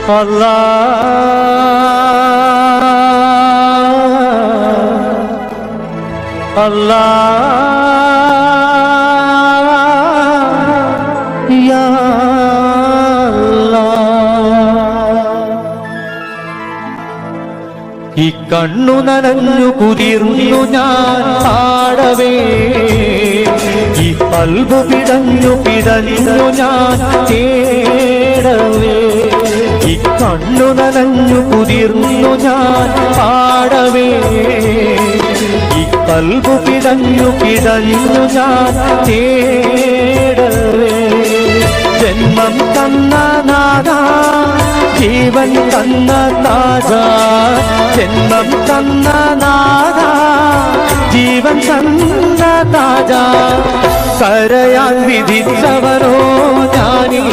അല്ലാഹ് അല്ലാഹ് യാ ഈ കണ്ണു നനഞ്ഞു കുതിർന്നു ഞാൻ പാടവേ, ഈ കൽബ് പിടഞ്ഞു ഞാൻ തേടവേ, ഈ കണ്ണു നനഞ്ഞു കുതിർന്നു ഞാൻ പാടവേ, ഈ കൽബ് പിടഞ്ഞു ഞാൻ തേടവേ. ജന്മം തന്ന നാഥാ, ജീവൻ തന്ന താജാ, ജന്മം തന്ന നാഥാ, ജീവൻ തന്ന താജാ, കരയാൻ വിധിച്ചവരോ ഞാനീ